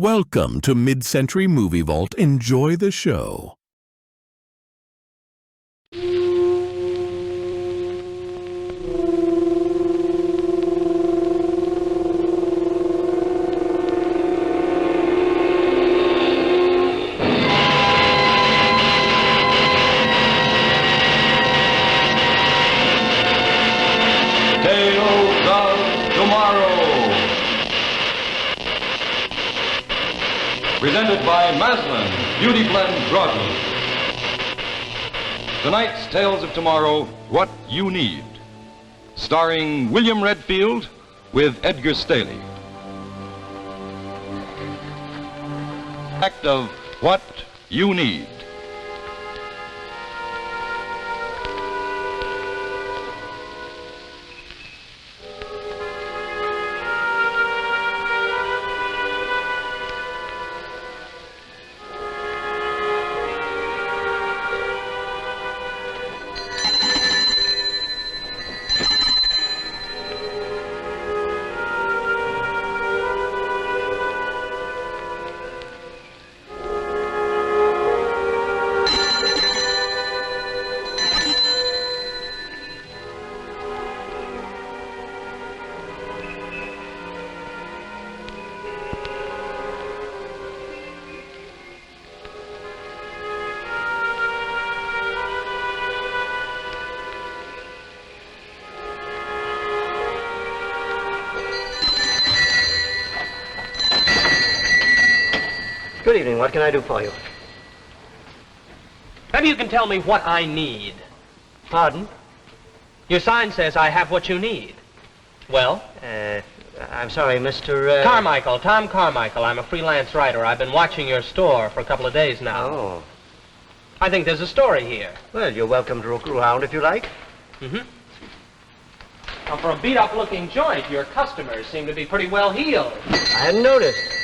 Welcome to Mid-Century Movie Vault. Enjoy the show. Presented by Maslin, Beauty Blend Broadly. Tonight's Tales of Tomorrow, What You Need. Starring William Redfield with Edgar Stehli. Act of What You Need. Good evening. What can I do for you? Maybe you can tell me what I need. Pardon? Your sign says I have what you need. Well? I'm sorry, Mr. Carmichael, Tom Carmichael. I'm a freelance writer. I've been watching your store for a couple of days now. Oh. I think there's a story here. Well, you're welcome to look around if you like. Mm-hmm. Now, for a beat-up looking joint, your customers seem to be pretty well heeled. I hadn't noticed.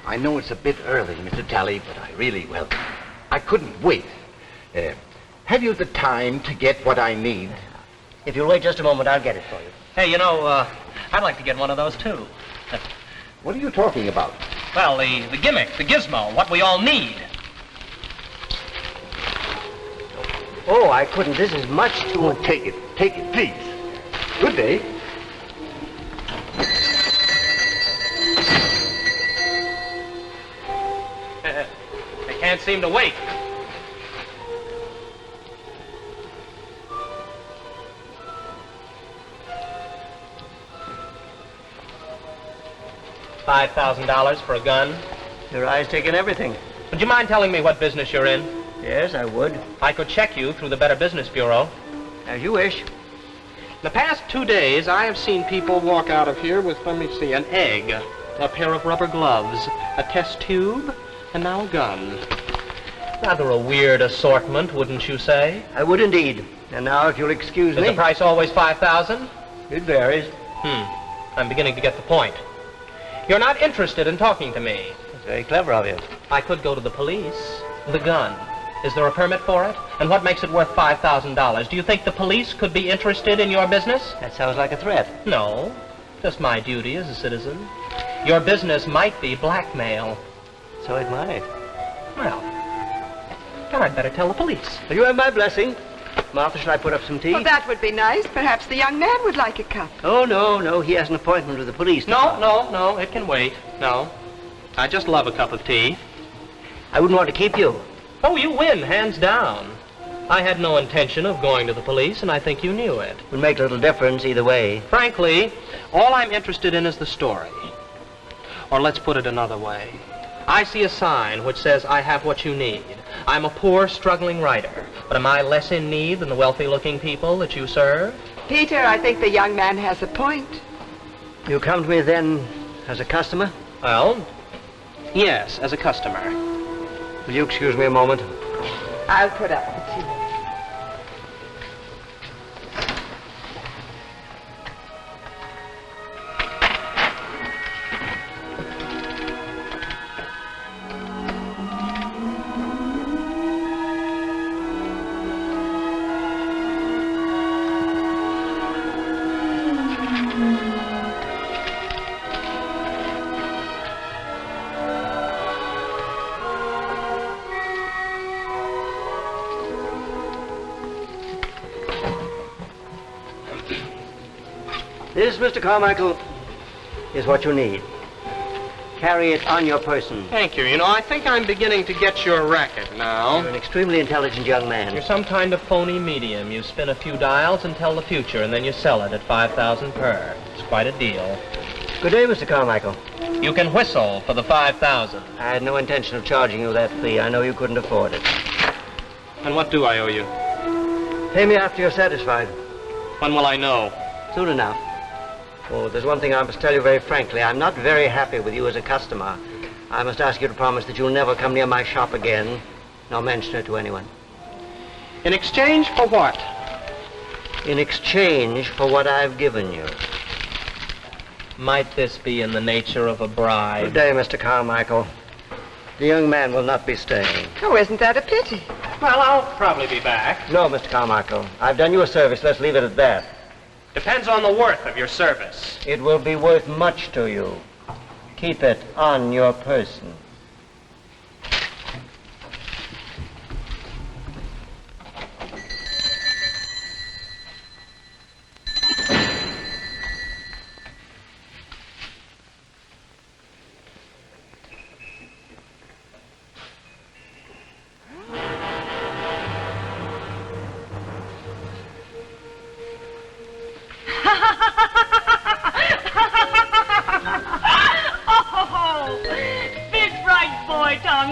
I know it's a bit early, Mr. Talley, but I couldn't wait. Have you the time to get what I need? If you'll wait just a moment, I'll get it for you. Hey, I'd like to get one of those, too. What are you talking about? Well, the gimmick, the gizmo, what we all need. Oh, I couldn't. This is much too... Oh, take it, please. Good day. They can't seem to wait. $5,000 for a gun. Your eye's taking everything. Would you mind telling me what business you're in? Yes, I would. I could check you through the Better Business Bureau. As you wish. The past 2 days, I have seen people walk out of here with, let me see, an egg, a pair of rubber gloves, a test tube, and now a gun. Rather a weird assortment, wouldn't you say? I would indeed. And now, if you'll excuse me... Is the price always $5,000? It varies. I'm beginning to get the point. You're not interested in talking to me. That's very clever of you. I could go to the police. The gun. Is there a permit for it? And what makes it worth $5,000? Do you think the police could be interested in your business? That sounds like a threat. No. Just my duty as a citizen. Your business might be blackmail. So it might. Well, then I'd better tell the police. Will you have my blessing? Martha, shall I put up some tea? Well, that would be nice. Perhaps the young man would like a cup. Oh, no. He has an appointment with the police. No. It can wait. No. I just love a cup of tea. I wouldn't want to keep you. Oh, you win, hands down. I had no intention of going to the police, and I think you knew it. It would make little difference either way. Frankly, all I'm interested in is the story. Or let's put it another way. I see a sign which says, I have what you need. I'm a poor, struggling writer, but am I less in need than the wealthy-looking people that you serve? Peter, I think the young man has a point. You come to me then as a customer? Well, yes, as a customer. Will you excuse me a moment? I'll put up the tea. This, Mr. Carmichael, is what you need. Carry it on your person. Thank you. You know, I think I'm beginning to get your racket now. You're an extremely intelligent young man. You're some kind of phony medium. You spin a few dials and tell the future, and then you sell it at 5,000 per. It's quite a deal. Good day, Mr. Carmichael. You can whistle for the 5,000. I had no intention of charging you that fee. I know you couldn't afford it. And what do I owe you? Pay me after you're satisfied. When will I know? Soon enough. Oh, there's one thing I must tell you very frankly. I'm not very happy with you as a customer. I must ask you to promise that you'll never come near my shop again, nor mention it to anyone. In exchange for what? In exchange for what I've given you. Might this be in the nature of a bribe? Good day, Mr. Carmichael. The young man will not be staying. Oh, isn't that a pity? Well, I'll probably be back. No, Mr. Carmichael. I've done you a service. Let's leave it at that. Depends on the worth of your service. It will be worth much to you. Keep it on your person.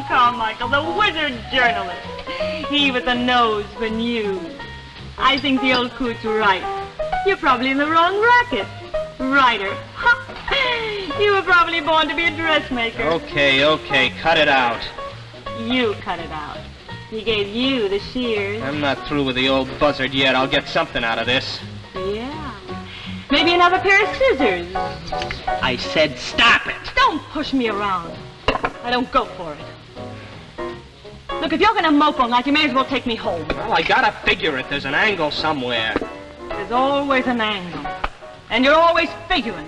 Carmichael, the wizard journalist. He with the nose for news. I think the old coot's right. You're probably in the wrong racket. Writer. Ha! You were probably born to be a dressmaker. Okay, cut it out. You cut it out. He gave you the shears. I'm not through with the old buzzard yet. I'll get something out of this. Yeah. Maybe another pair of scissors. I said stop it. Don't push me around. I don't go for it. Look, if you're going to mope all night, you may as well take me home. Well, I gotta figure it. There's an angle somewhere. There's always an angle. And you're always figuring.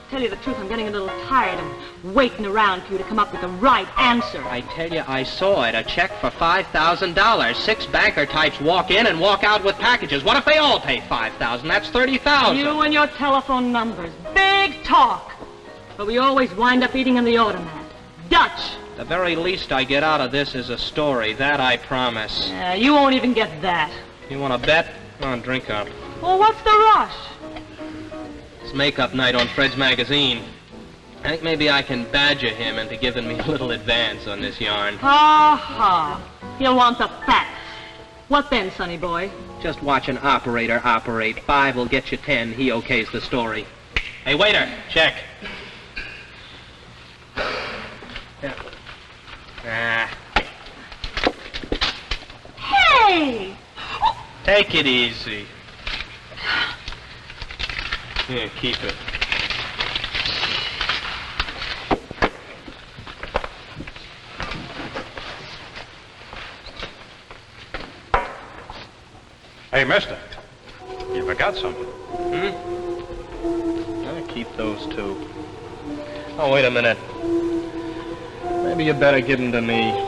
Tell you the truth, I'm getting a little tired of waiting around for you to come up with the right answer. I tell you, I saw it. A check for $5,000. 6 banker types walk in and walk out with packages. What if they all pay $5,000? That's $30,000. You and your telephone numbers. Big talk. But we always wind up eating in the automat. Dutch. The very least I get out of this is a story. That I promise. You won't even get that. You want to bet? Come on, drink up. Well, what's the rush? It's makeup night on Fred's magazine. I think maybe I can badger him into giving me a little advance on this yarn. Ha. He'll want the facts. What then, sonny boy? Just watch an operator operate. 5 will get you 10. He okays the story. Hey, waiter, check. Yeah. Hey! Take it easy. Here, keep it. Hey, mister, you forgot something. I'll keep those 2. Oh, wait a minute. Maybe you better give them to me.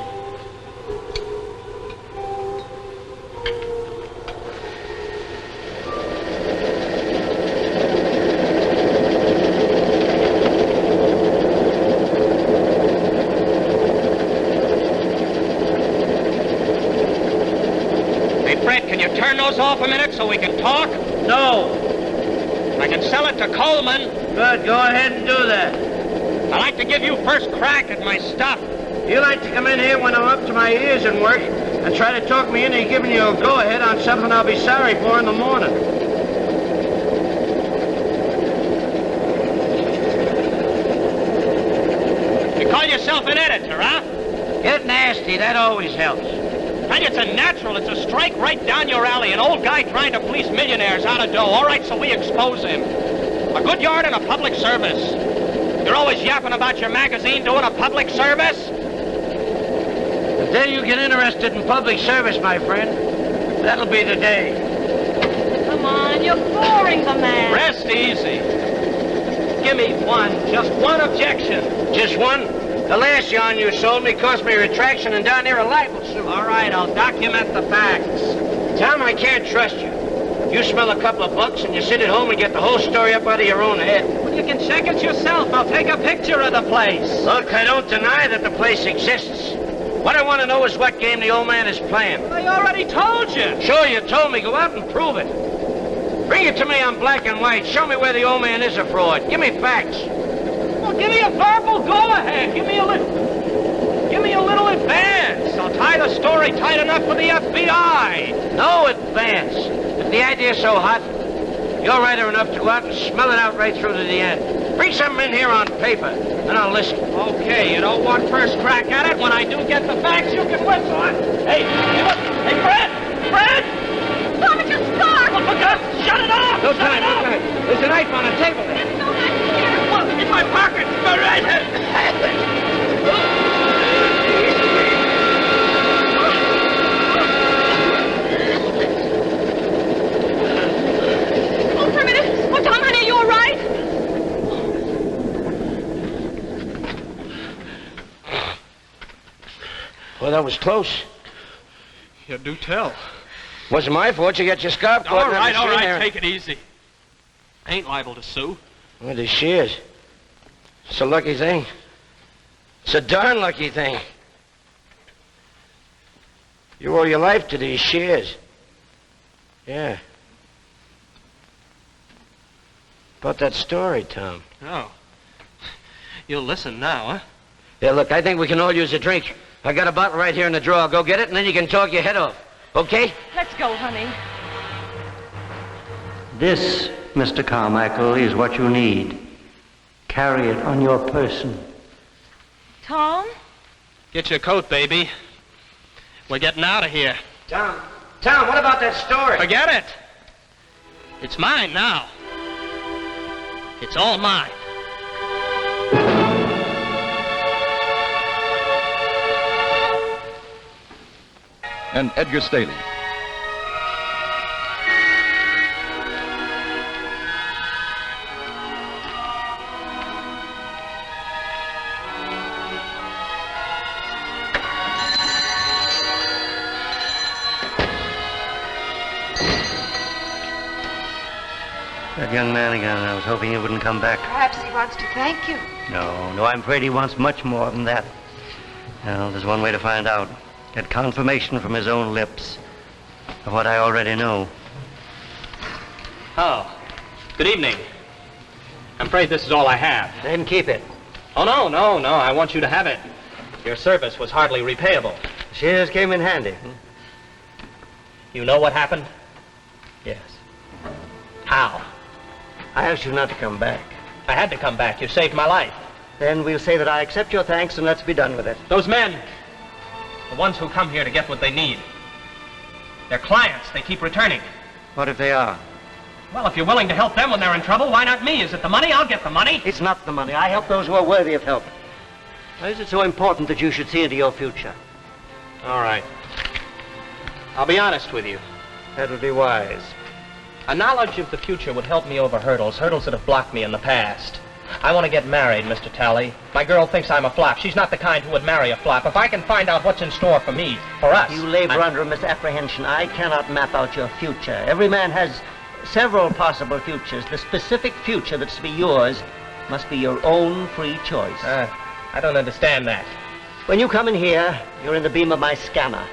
Turn those off a minute so we can talk? No. I can sell it to Coleman. Good, go ahead and do that. I like to give you first crack at my stuff. You like to come in here when I'm up to my ears in work and try to talk me into giving you a go-ahead on something I'll be sorry for in the morning. You call yourself an editor, huh? Get nasty, that always helps. Tell you, it's a natural. It's a strike right down your alley. An old guy trying to fleece millionaires out of dough. All right, so we expose him. A good yard and a public service. You're always yapping about your magazine doing a public service? The day you get interested in public service, my friend, that'll be the day. Come on, you're boring the man. Rest easy. Give me one. Just one objection. Just one? The last yarn you sold me cost me retraction and down there a libel suit. All right, I'll document the facts. Tom, I can't trust you. You smell a couple of bucks and you sit at home and get the whole story up out of your own head. Well, you can check it yourself. I'll take a picture of the place. Look, I don't deny that the place exists. What I want to know is what game the old man is playing. I already told you. Sure, you told me. Go out and prove it. Bring it to me on black and white. Show me where the old man is a fraud. Give me facts. Well, give me a verbal go-ahead. Give me a little advance. I'll tie the story tight enough for the FBI. No advance. If the idea's so hot, you're writer enough to go out and smell it out right through to the end. Bring something in here on paper, and I'll listen. Okay, you don't want first crack at it. When I do get the facts, you can whistle it. Hey, Fred! Fred! Stop it, you start! Oh, for God, shut it off! No time, no time. There's a knife on the table there. There's no knife here. Well, in my pocket. All right. Hold for a minute. Oh, Tom, honey, are you all right? Well, that was close. You do tell. Wasn't my fault you got your scarf caught. All right, there. take it easy. I ain't liable to sue. Well, there she is. It's a lucky thing. It's a darn lucky thing. You owe your life to these shears. Yeah. About that story, Tom. Oh. You'll listen now, huh? Yeah, look, I think we can all use a drink. I got a bottle right here in the drawer. Go get it, and then you can talk your head off. Okay? Let's go, honey. This, Mr. Carmichael, is what you need. Carry it on your person. Tom? Get your coat, baby. We're getting out of here. Tom, what about that story? Forget it. It's mine now. It's all mine. And Edgar Stehli. That young man again. I was hoping he wouldn't come back. Perhaps he wants to thank you. No, I'm afraid he wants much more than that. Well, there's one way to find out. Get confirmation from his own lips of what I already know. Oh, good evening. I'm afraid this is all I have. Then keep it. Oh, no. I want you to have it. Your service was hardly repayable. Shears came in handy. You know what happened? Yes. How? I asked you not to come back. I had to come back. You saved my life. Then we'll say that I accept your thanks and let's be done with it. Those men, the ones who come here to get what they need, they're clients. They keep returning. What if they are? Well, if you're willing to help them when they're in trouble, why not me? Is it the money? I'll get the money. It's not the money. I help those who are worthy of help. Why is it so important that you should see into your future? All right. I'll be honest with you. That would be wise. A knowledge of the future would help me over hurdles that have blocked me in the past. I want to get married, Mr. Talley. My girl thinks I'm a flop. She's not the kind who would marry a flop. If I can find out what's in store for me, for us... You labor under a misapprehension. I cannot map out your future. Every man has several possible futures. The specific future that's to be yours must be your own free choice. I don't understand that. When you come in here, you're in the beam of my scanner.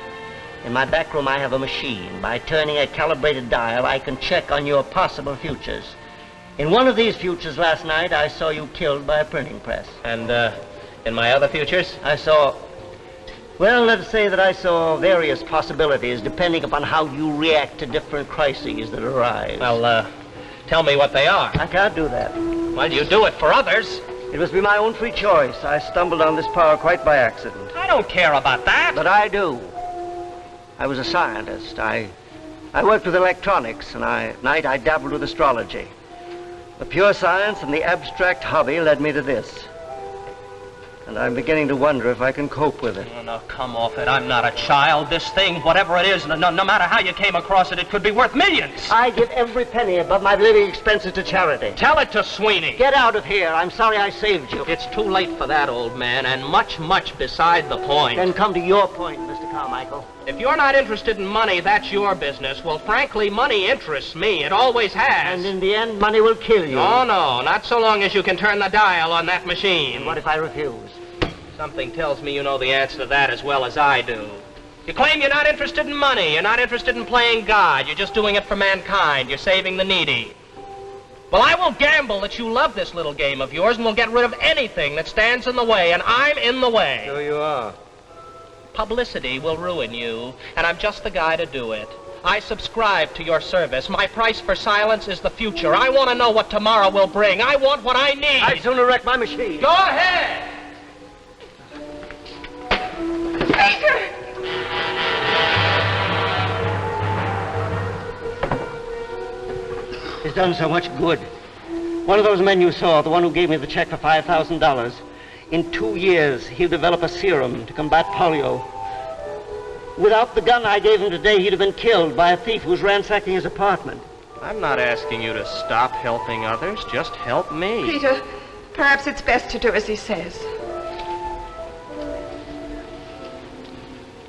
In my back room, I have a machine. By turning a calibrated dial, I can check on your possible futures. In one of these futures last night, I saw you killed by a printing press. And, in my other futures? I saw... Well, let's say that I saw various possibilities depending upon how you react to different crises that arise. Well, tell me what they are. I can't do that. Well, you do it for others. It must be my own free choice. I stumbled on this power quite by accident. I don't care about that. But I do. I was a scientist. I worked with electronics, and at night I dabbled with astrology. The pure science and the abstract hobby led me to this. And I'm beginning to wonder if I can cope with it. Oh, no, come off it. I'm not a child. This thing, whatever it is, no matter how you came across it, it could be worth millions. I give every penny above my living expenses to charity. Tell it to Sweeney. Get out of here. I'm sorry I saved you. It's too late for that, old man, and much beside the point. Then come to your point, Mr. Carmichael. If you're not interested in money, that's your business. Well, frankly, money interests me. It always has. And in the end, money will kill you. Oh, no, not so long as you can turn the dial on that machine. And what if I refuse? Something tells me you know the answer to that as well as I do. You claim you're not interested in money. You're not interested in playing God. You're just doing it for mankind. You're saving the needy. Well, I will gamble that you love this little game of yours and will get rid of anything that stands in the way, and I'm in the way. So you are. Publicity will ruin you, and I'm just the guy to do it. I subscribe to your service. My price for silence is the future. I want to know what tomorrow will bring. I want what I need. I'd sooner wreck my machine. Go ahead! Peter! He's done so much good. One of those men you saw, the one who gave me the check for $5,000, in 2 years, he'll develop a serum to combat polio. Without the gun I gave him today, he'd have been killed by a thief who was ransacking his apartment. I'm not asking you to stop helping others. Just help me. Peter, perhaps it's best to do as he says.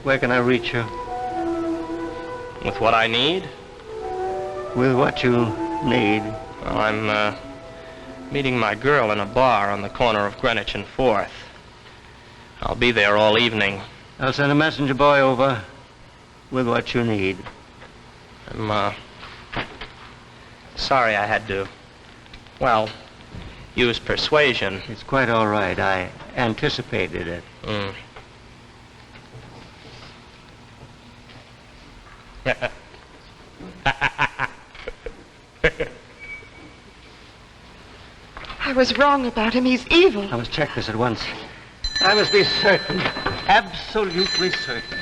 Where can I reach you? With what I need? With what you need. Well, I'm meeting my girl in a bar on the corner of Greenwich and 4th. I'll be there all evening. I'll send a messenger boy over with what you need. I'm sorry I had to, well, use persuasion. It's quite all right. I anticipated it. I was wrong about him. He's evil. I must check this at once. I must be certain, absolutely certain.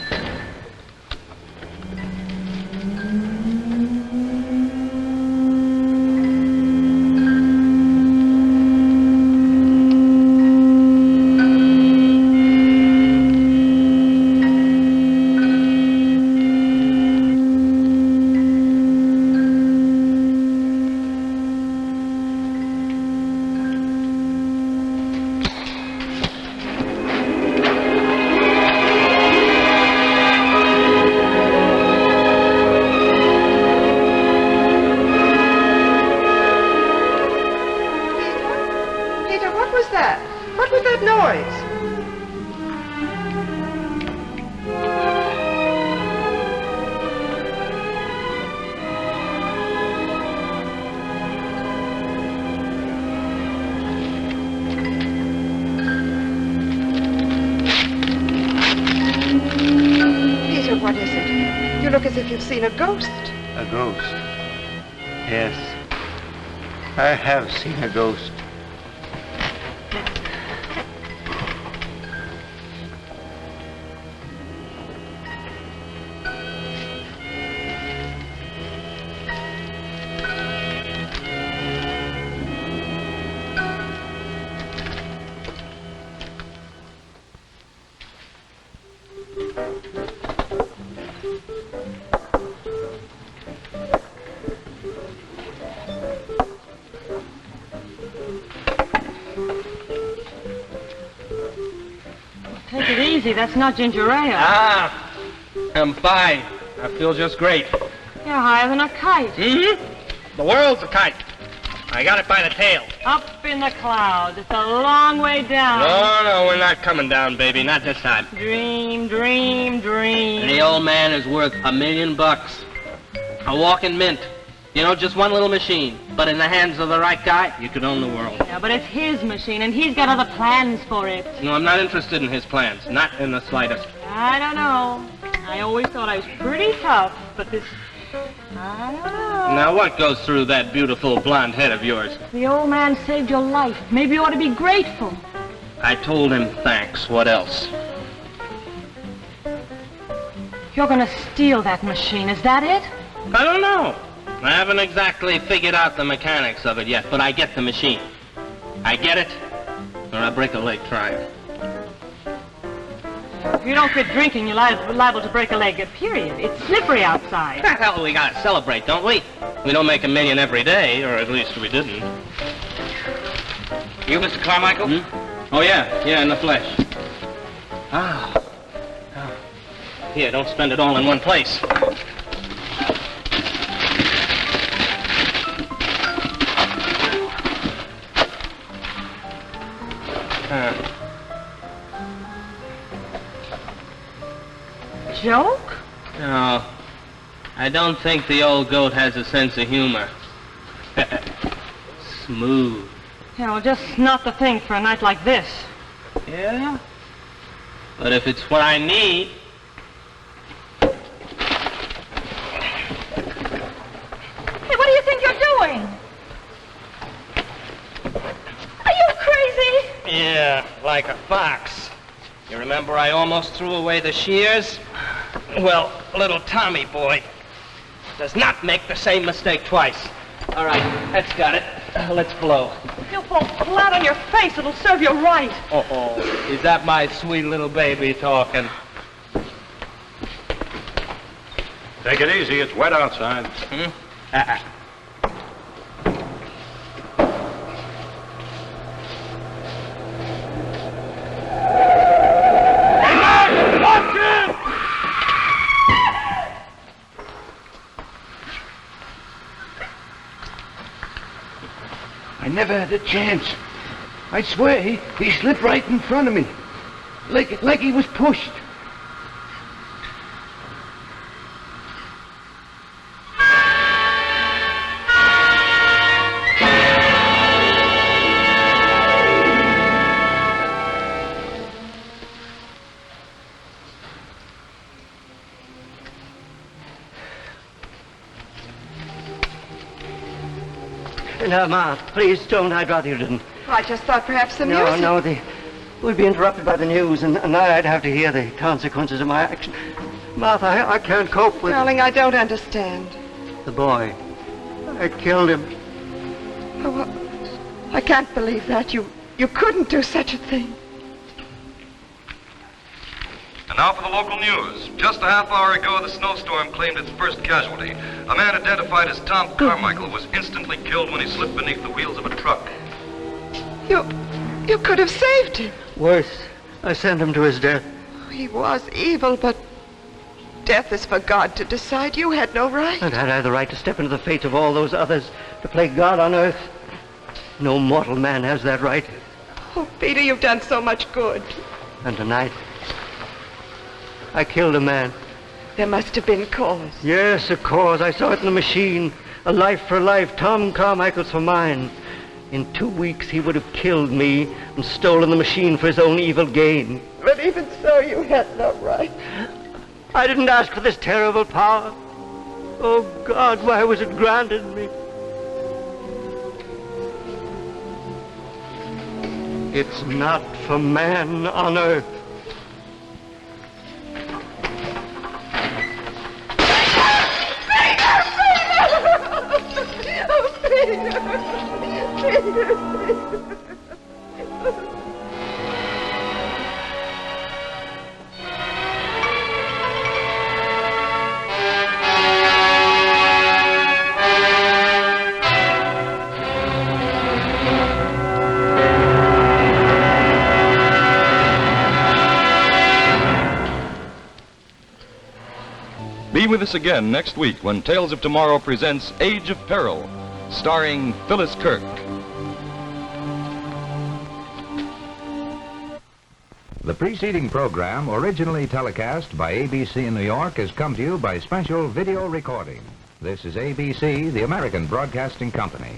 Seen a ghost. A ghost? Yes. I have seen a ghost. Take it easy. That's not ginger ale. Ah, I'm fine. I feel just great. You're higher than a kite. The world's a kite. I got it by the tail. Up in the clouds. It's a long way down. No, we're not coming down, baby. Not this time. Dream, dream, dream. The old man is worth $1 million. A walking mint. You know, just one little machine. But in the hands of the right guy, you could own the world. Yeah, but it's his machine, and he's got other plans for it. No, I'm not interested in his plans. Not in the slightest. I don't know. I always thought I was pretty tough, but this... I don't know. Now, what goes through that beautiful blonde head of yours? The old man saved your life. Maybe you ought to be grateful. I told him thanks. What else? You're going to steal that machine. Is that it? I don't know. I haven't exactly figured out the mechanics of it yet, but I get the machine. I get it, or I break a leg trying. If you don't quit drinking, you're liable to break a leg, period. It's slippery outside. Hell, we gotta celebrate, don't we? We don't make $1 million every day, or at least we didn't. You, Mr. Carmichael? Oh, yeah, in the flesh. Here, don't spend it all in one place. Joke? No, I don't think the old goat has a sense of humor. Smooth. Yeah, well, just not the thing for a night like this. Yeah? But if it's what I need... Hey, what do you think you're doing? Are you crazy? Yeah, like a fox. You remember I almost threw away the shears? Well, little Tommy boy does not make the same mistake twice. All right, that's got it. Let's blow. You'll fall flat on your face. It'll serve you right. Uh-oh. Is that my sweet little baby talking? Take it easy. It's wet outside. I never had a chance. I swear he slipped right in front of me. Like he was pushed. No, Ma, please don't. I'd rather you didn't. I just thought perhaps the music... No, we'd be interrupted by the news, and I'd have to hear the consequences of my action. Martha, I can't cope with... Darling, I don't understand. The boy. I killed him. Oh, I can't believe that. You couldn't do such a thing. And now for the local news. Just a half hour ago, the snowstorm claimed its first casualty. A man identified as Tom Carmichael was instantly killed when he slipped beneath the wheels of a truck. You could have saved him. Worse, I sent him to his death. He was evil, but death is for God to decide. You had no right. And had I the right to step into the fate of all those others, to play God on earth? No mortal man has that right. Oh, Peter, you've done so much good. And tonight, I killed a man. There must have been cause. Yes, a cause. I saw it in the machine. A life for life. Tom Carmichael's for mine. In 2 weeks, he would have killed me and stolen the machine for his own evil gain. But even so, you had no right. I didn't ask for this terrible power. Oh, God, why was it granted me? It's not for man on earth. Be with us again next week when Tales of Tomorrow presents Age of Peril, starring Phyllis Kirk. The preceding program, originally telecast by ABC in New York, has come to you by special video recording. This is ABC, the American Broadcasting Company.